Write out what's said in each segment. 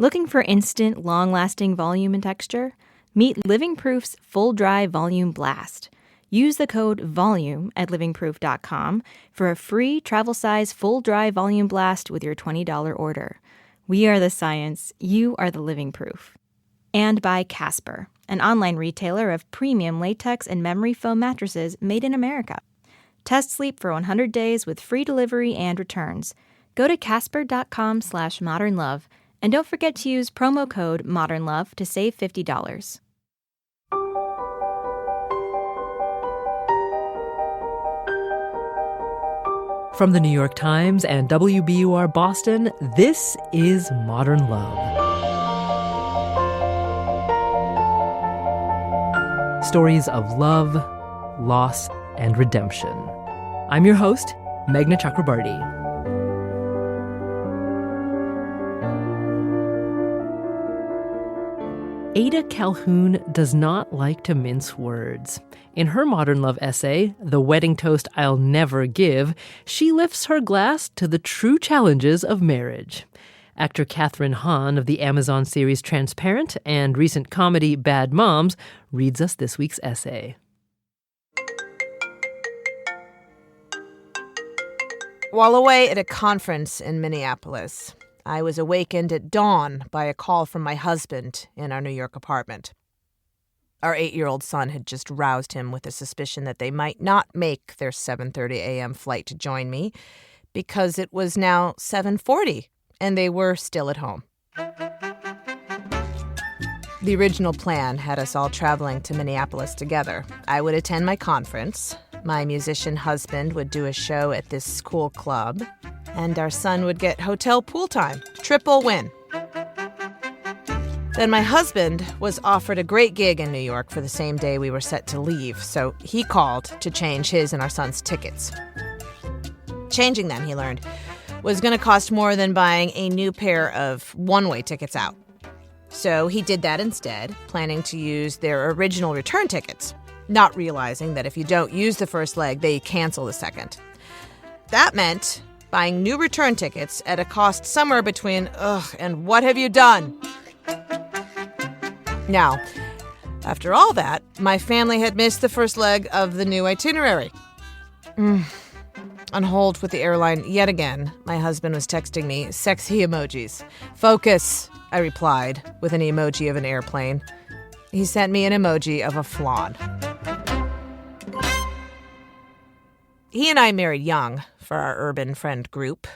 Looking for instant, long-lasting volume and texture? Meet Living Proof's Full Dry Volume Blast. Use the code VOLUME at livingproof.com for a free travel size full dry volume blast with your $20 order. We are the science, you are the living proof. And by Casper, an online retailer of premium latex and memory foam mattresses made in America. Test Sleep for 100 days with free delivery and returns. Go to casper.com/modernlove and don't forget to use promo code MODERNLOVE to save $50. From the New York Times and WBUR Boston, this is Modern Love. Stories of love, loss, and redemption. I'm your host, Meghna Chakrabarty. Ada Calhoun does not like to mince words. In her Modern Love essay, The Wedding Toast I'll Never Give, she lifts her glass to the true challenges of marriage. Actor Kathryn Hahn of the Amazon series Transparent and recent comedy Bad Moms reads us this week's essay. While away at a conference in Minneapolis, I was awakened at dawn by a call from my husband in our New York apartment. Our 8-year-old son had just roused him with a suspicion that they might not make their 7:30 a.m. flight to join me because it was now 7:40 and they were still at home. The original plan had us all traveling to Minneapolis together. I would attend my conference, my musician husband would do a show at this school club, and our son would get hotel pool time. Triple win. Then my husband was offered a great gig in New York for the same day we were set to leave, so he called to change his and our son's tickets. Changing them, he learned, was going to cost more than buying a new pair of one-way tickets out. So he did that instead, planning to use their original return tickets, not realizing that if you don't use the first leg, they cancel the second. That meant buying new return tickets at a cost somewhere between, and what have you done? Now, after all that, my family had missed the first leg of the new itinerary. On hold with the airline yet again, my husband was texting me sexy emojis. Focus, I replied, with an emoji of an airplane. He sent me an emoji of a flan. He and I married young for our urban friend group.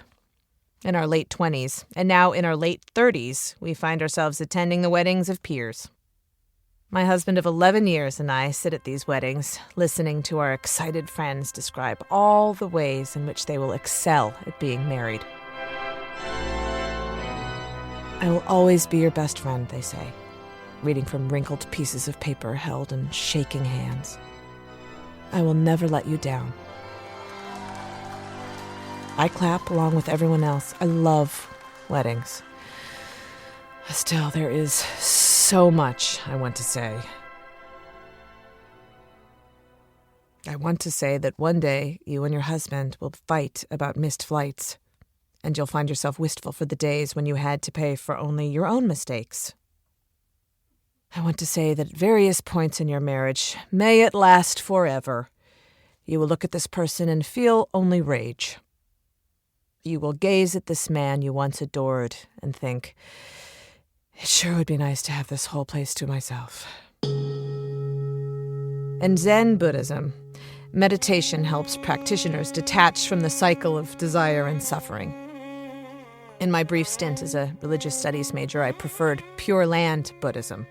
In our late 20s, and now in our late 30s, we find ourselves attending the weddings of peers. My husband of 11 years and I sit at these weddings, listening to our excited friends describe all the ways in which they will excel at being married. I will always be your best friend, they say, reading from wrinkled pieces of paper held in shaking hands. I will never let you down. I clap along with everyone else. I love weddings. Still, there is so much I want to say. I want to say that one day you and your husband will fight about missed flights, and you'll find yourself wistful for the days when you had to pay for only your own mistakes. I want to say that at various points in your marriage, may it last forever, you will look at this person and feel only rage. You will gaze at this man you once adored and think, it sure would be nice to have this whole place to myself. In Zen Buddhism, meditation helps practitioners detach from the cycle of desire and suffering. In my brief stint as a religious studies major, I preferred Pure Land Buddhism,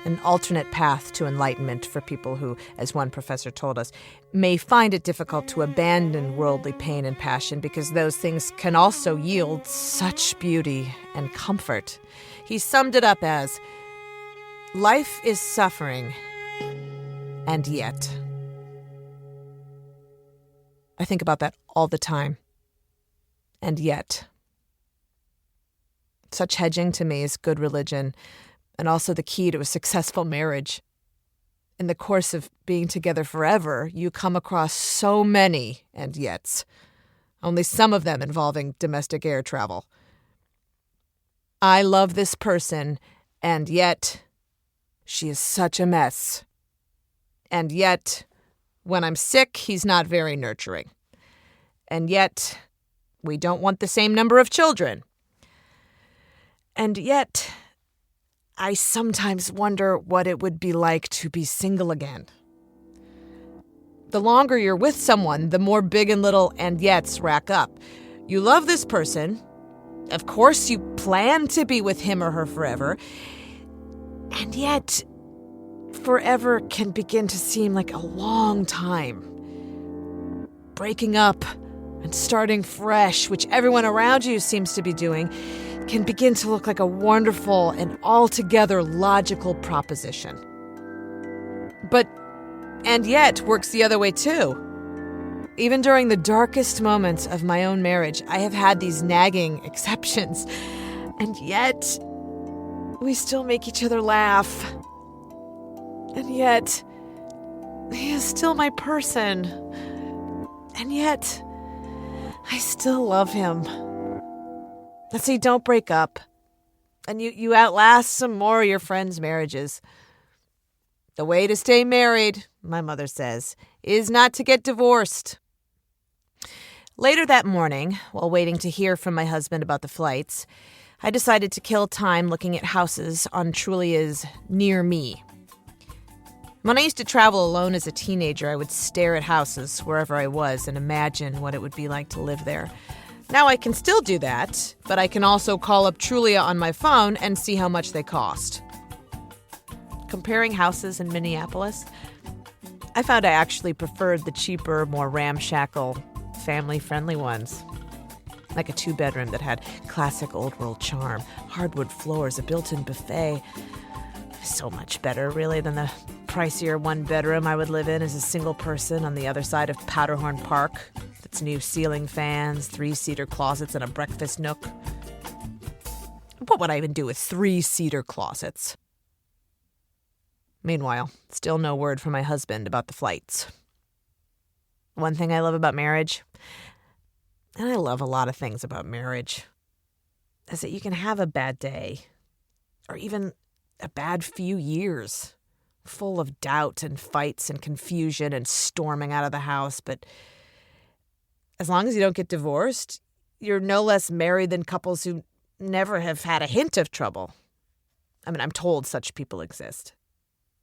an alternate path to enlightenment for people who, as one professor told us, may find it difficult to abandon worldly pain and passion because those things can also yield such beauty and comfort. He summed it up as, life is suffering, and yet. I think about that all the time. And yet. Such hedging to me is good religion, and also the key to a successful marriage. In the course of being together forever, you come across so many and yets, only some of them involving domestic air travel. I love this person, and yet she is such a mess. And yet, when I'm sick, he's not very nurturing. And yet, we don't want the same number of children. And yet, I sometimes wonder what it would be like to be single again. The longer you're with someone, the more big and little and yets rack up. You love this person. Of course, you plan to be with him or her forever. And yet, forever can begin to seem like a long time. Breaking up and starting fresh, which everyone around you seems to be doing, can begin to look like a wonderful and altogether logical proposition. But, and yet, works the other way too. Even during the darkest moments of my own marriage, I have had these nagging exceptions. And yet, we still make each other laugh. And yet, he is still my person. And yet, I still love him. And see, don't break up. And you outlast some more of your friends' marriages. The way to stay married, my mother says, is not to get divorced. Later that morning, while waiting to hear from my husband about the flights, I decided to kill time looking at houses on Trulia's Near Me. When I used to travel alone as a teenager, I would stare at houses wherever I was and imagine what it would be like to live there. Now I can still do that, but I can also call up Trulia on my phone and see how much they cost. Comparing houses in Minneapolis, I found I actually preferred the cheaper, more ramshackle, family-friendly ones. Like a 2-bedroom that had classic old-world charm, hardwood floors, a built-in buffet. So much better, really, than the pricier 1-bedroom I would live in as a single person on the other side of Powderhorn Park. Its new ceiling fans, 3-seater closets, and a breakfast nook. What would I even do with 3-seater closets? Meanwhile, still no word from my husband about the flights. One thing I love about marriage, and I love a lot of things about marriage, is that you can have a bad day, or even a bad few years, full of doubt and fights and confusion and storming out of the house, but as long as you don't get divorced, you're no less married than couples who never have had a hint of trouble. I mean, I'm told such people exist.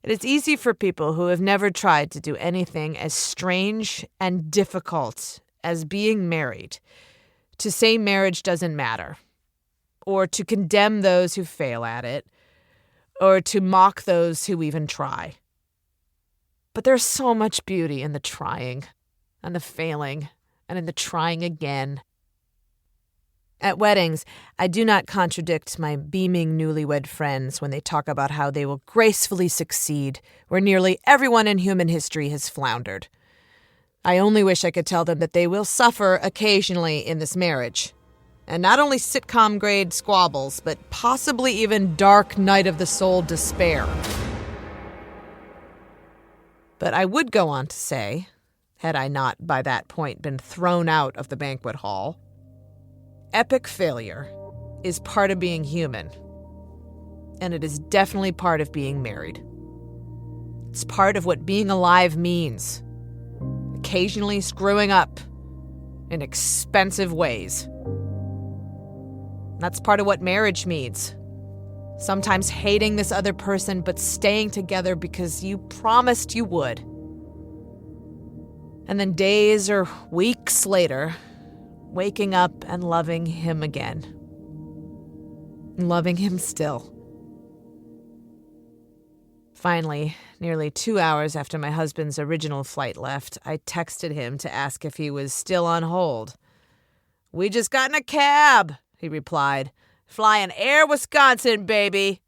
It is easy for people who have never tried to do anything as strange and difficult as being married to say marriage doesn't matter, or to condemn those who fail at it, or to mock those who even try. But there's so much beauty in the trying, and the failing, and in the trying again. At weddings, I do not contradict my beaming newlywed friends when they talk about how they will gracefully succeed where nearly everyone in human history has floundered. I only wish I could tell them that they will suffer occasionally in this marriage. And not only sitcom-grade squabbles, but possibly even dark night of the soul despair. But I would go on to say, had I not by that point been thrown out of the banquet hall, epic failure is part of being human, and it is definitely part of being married. It's part of what being alive means, occasionally screwing up in expensive ways. That's part of what marriage means. Sometimes hating this other person, but staying together because you promised you would. And then days or weeks later, waking up and loving him again. Loving him still. Finally, nearly 2 hours after my husband's original flight left, I texted him to ask if he was still on hold. "We just got in a cab," he replied. "Flying Air Wisconsin, baby."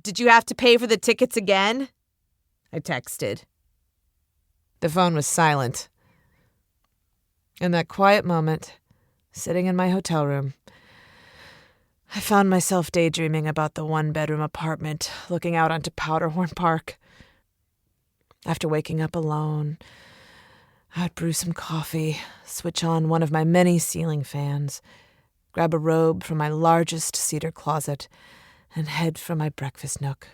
"Did you have to pay for the tickets again?" I texted. The phone was silent. In that quiet moment, sitting in my hotel room, I found myself daydreaming about the 1-bedroom apartment looking out onto Powderhorn Park. After waking up alone, I'd brew some coffee, switch on one of my many ceiling fans, grab a robe from my largest cedar closet, and head for my breakfast nook.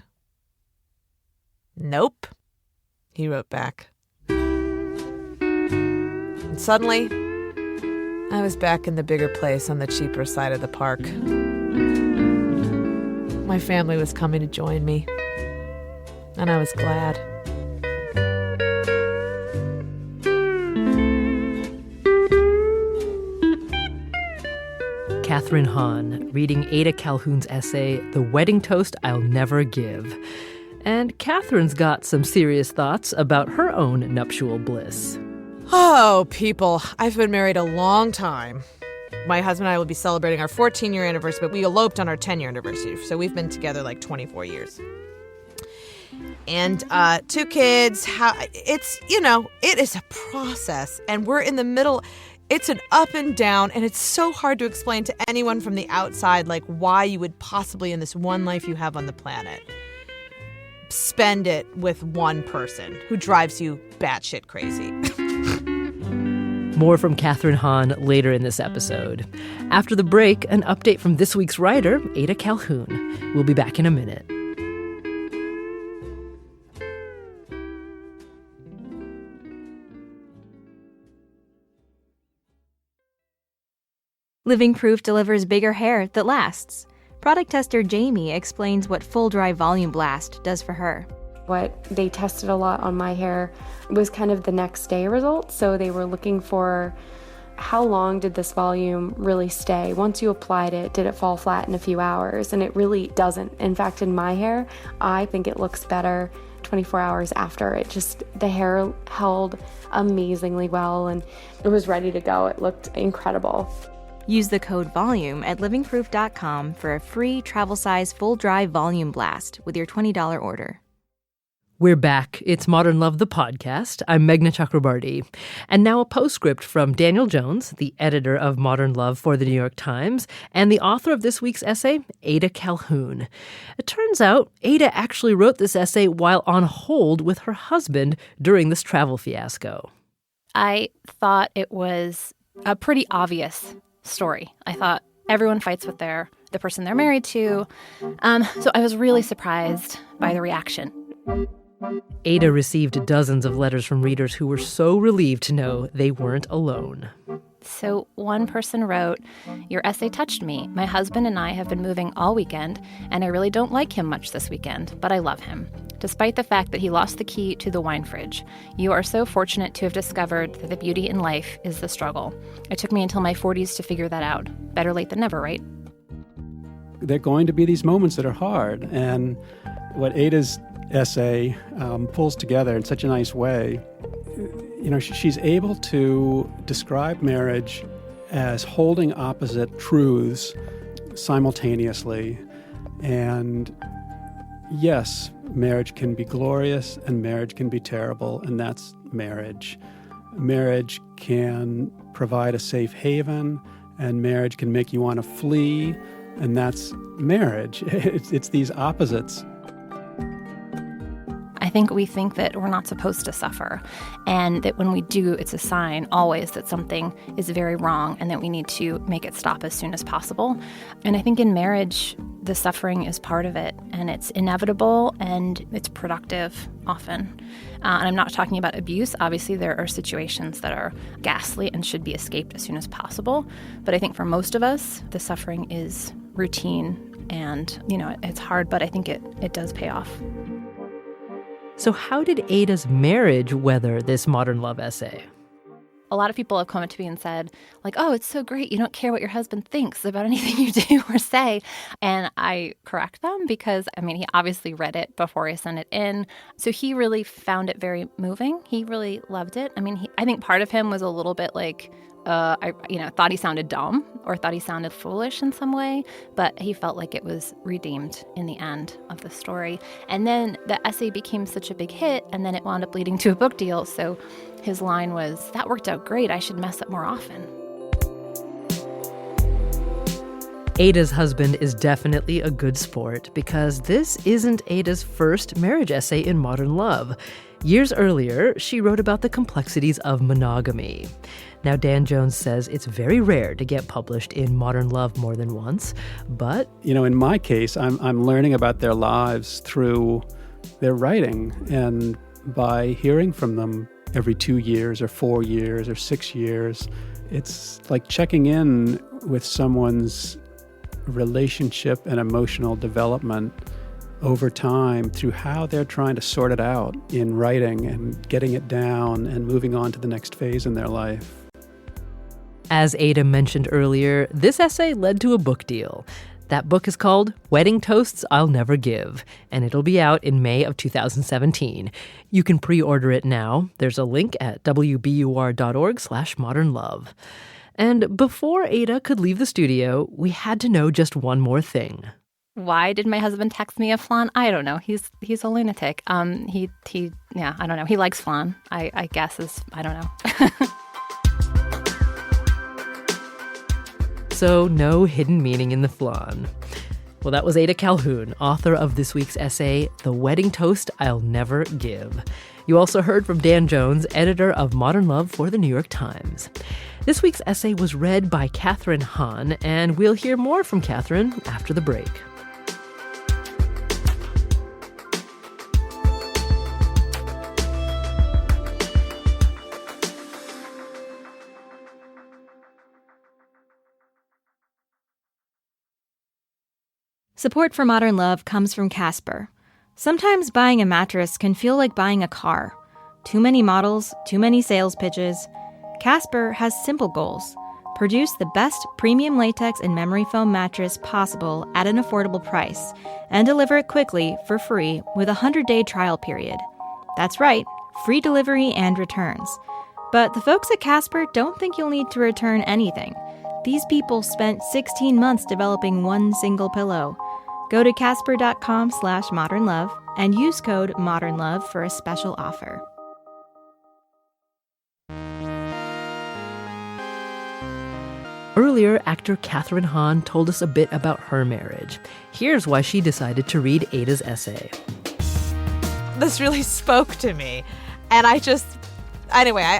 Nope, he wrote back. And suddenly, I was back in the bigger place on the cheaper side of the park. My family was coming to join me, and I was glad. Kathryn Hahn reading Ada Calhoun's essay, The Wedding Toast I'll Never Give. And Kathryn's got some serious thoughts about her own nuptial bliss. Oh, people, I've been married a long time. My husband and I will be celebrating our 14-year anniversary, but we eloped on our 10-year anniversary, so we've been together like 24 years. And 2 kids, it is a process, and we're in the middle. It's an up and down, and it's so hard to explain to anyone from the outside, like, why you would possibly, in this one life you have on the planet, spend it with one person who drives you batshit crazy. More from Kathryn Hahn later in this episode. After the break, an update from this week's writer, Ada Calhoun. We'll be back in a minute. Living Proof delivers bigger hair that lasts. Product tester Jamie explains what Full Dry Volume Blast does for her. What they tested a lot on my hair was kind of the next day results. So they were looking for how long did this volume really stay? Once you applied it, did it fall flat in a few hours? And it really doesn't. In fact, in my hair, I think it looks better 24 hours after. The hair held amazingly well and it was ready to go. It looked incredible. Use the code VOLUME at livingproof.com for a free travel-size full dry volume blast with your $20 order. We're back. It's Modern Love, the podcast. I'm Meghna Chakrabarti. And now a postscript from Daniel Jones, the editor of Modern Love for the New York Times, and the author of this week's essay, Ada Calhoun. It turns out Ada actually wrote this essay while on hold with her husband during this travel fiasco. I thought it was a pretty obvious story. I thought everyone fights with the person they're married to. So I was really surprised by the reaction. Ada received dozens of letters from readers who were so relieved to know they weren't alone. So one person wrote, "Your essay touched me. My husband and I have been moving all weekend, and I really don't like him much this weekend, but I love him, despite the fact that he lost the key to the wine fridge. You are so fortunate to have discovered that the beauty in life is the struggle. It took me until my 40s to figure that out. Better late than never, right?" There are going to be these moments that are hard, and what Ada's essay pulls together in such a nice way. She's able to describe marriage as holding opposite truths simultaneously. And yes, marriage can be glorious and marriage can be terrible, and that's marriage. Marriage can provide a safe haven, and marriage can make you want to flee, and that's marriage. It's these opposites. I think we think that we're not supposed to suffer, and that when we do, it's a sign always that something is very wrong and that we need to make it stop as soon as possible. And I think in marriage, the suffering is part of it, and it's inevitable and it's productive often. And I'm not talking about abuse. Obviously, there are situations that are ghastly and should be escaped as soon as possible. But I think for most of us, the suffering is routine and, it's hard, but I think it does pay off. So how did Ada's marriage weather this Modern Love essay? A lot of people have come up to me and said, "Oh, it's so great. You don't care what your husband thinks about anything you do or say." And I correct them because, he obviously read it before I sent it in. So he really found it very moving. He really loved it. I think part of him was a little bit thought he sounded dumb or thought he sounded foolish in some way, but he felt like it was redeemed in the end of the story. And then the essay became such a big hit, and then it wound up leading to a book deal. So his line was, "That worked out great. I should mess up more often." Ada's husband is definitely a good sport because this isn't Ada's first marriage essay in Modern Love. Years earlier, she wrote about the complexities of monogamy. Now, Dan Jones says it's very rare to get published in Modern Love more than once, but... In my case, I'm learning about their lives through their writing, and by hearing from them every 2 years or 4 years or 6 years, it's like checking in with someone's relationship and emotional development over time through how they're trying to sort it out in writing and getting it down and moving on to the next phase in their life. As Ada mentioned earlier, this essay led to a book deal. That book is called Wedding Toasts I'll Never Give, and it'll be out in May of 2017. You can pre-order it now. There's a link at wbur.org/modernlove. And before Ada could leave the studio, we had to know just one more thing. Why did my husband text me a flan? I don't know. He's a lunatic. I don't know. He likes flan. I guess I don't know. So no hidden meaning in the flan. Well, that was Ada Calhoun, author of this week's essay, The Wedding Toast I'll Never Give. You also heard from Dan Jones, editor of Modern Love for the New York Times. This week's essay was read by Kathryn Hahn, and we'll hear more from Kathryn after the break. Support for Modern Love comes from Casper. Sometimes buying a mattress can feel like buying a car. Too many models, too many sales pitches. Casper has simple goals. Produce the best premium latex and memory foam mattress possible at an affordable price, and deliver it quickly for free with a 100-day trial period. That's right, free delivery and returns. But the folks at Casper don't think you'll need to return anything. These people spent 16 months developing one single pillow. Go to casper.com/modernlove and use code MODERNLOVE for a special offer. Earlier, actor Kathryn Hahn told us a bit about her marriage. Here's why she decided to read Ada's essay. This really spoke to me. And I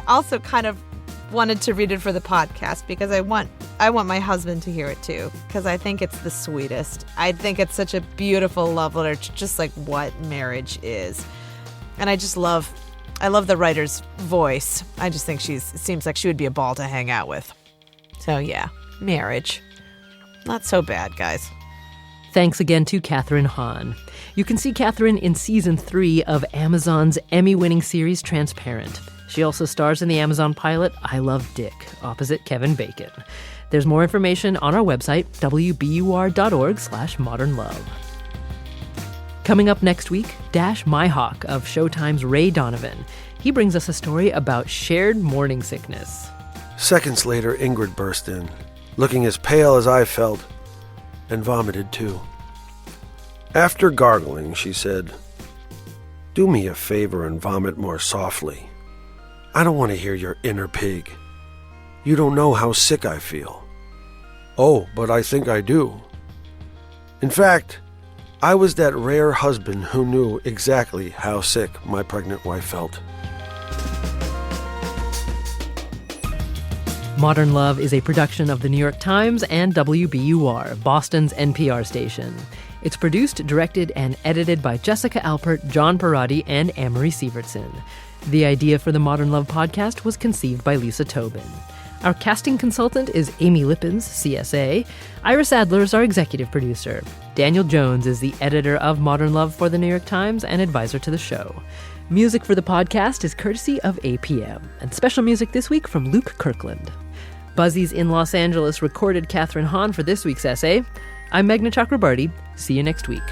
also kind of wanted to read it for the podcast because I want my husband to hear it too, because I think it's the sweetest. I think it's such a beautiful love letter to just like what marriage is. And I love the writer's voice. I just think seems like she would be a ball to hang out with. So yeah, marriage. Not so bad, guys. Thanks again to Kathryn Hahn. You can see Kathryn in Season 3 of Amazon's Emmy-winning series Transparent. She also stars in the Amazon pilot I Love Dick, opposite Kevin Bacon. There's more information on our website, wbur.org/modernlove. Coming up next week, Dash Myhawk of Showtime's Ray Donovan. He brings us a story about shared morning sickness. Seconds later, Ingrid burst in, looking as pale as I felt, and vomited too. After gargling, she said, "Do me a favor and vomit more softly. I don't want to hear your inner pig. You don't know how sick I feel." "Oh, but I think I do." In fact, I was that rare husband who knew exactly how sick my pregnant wife felt. Modern Love is a production of the New York Times and WBUR, Boston's NPR station. It's produced, directed, and edited by Jessica Alpert, John Parati, and Amory Sievertson. The idea for the Modern Love podcast was conceived by Lisa Tobin. Our casting consultant is Amy Lippens, CSA. Iris Adler is our executive producer. Daniel Jones is the editor of Modern Love for the New York Times and advisor to the show. Music for the podcast is courtesy of APM, and special music this week from Luke Kirkland. Buzzies in Los Angeles recorded Kathryn Hahn for this week's essay. I'm Meghna Chakrabarti. See you next week.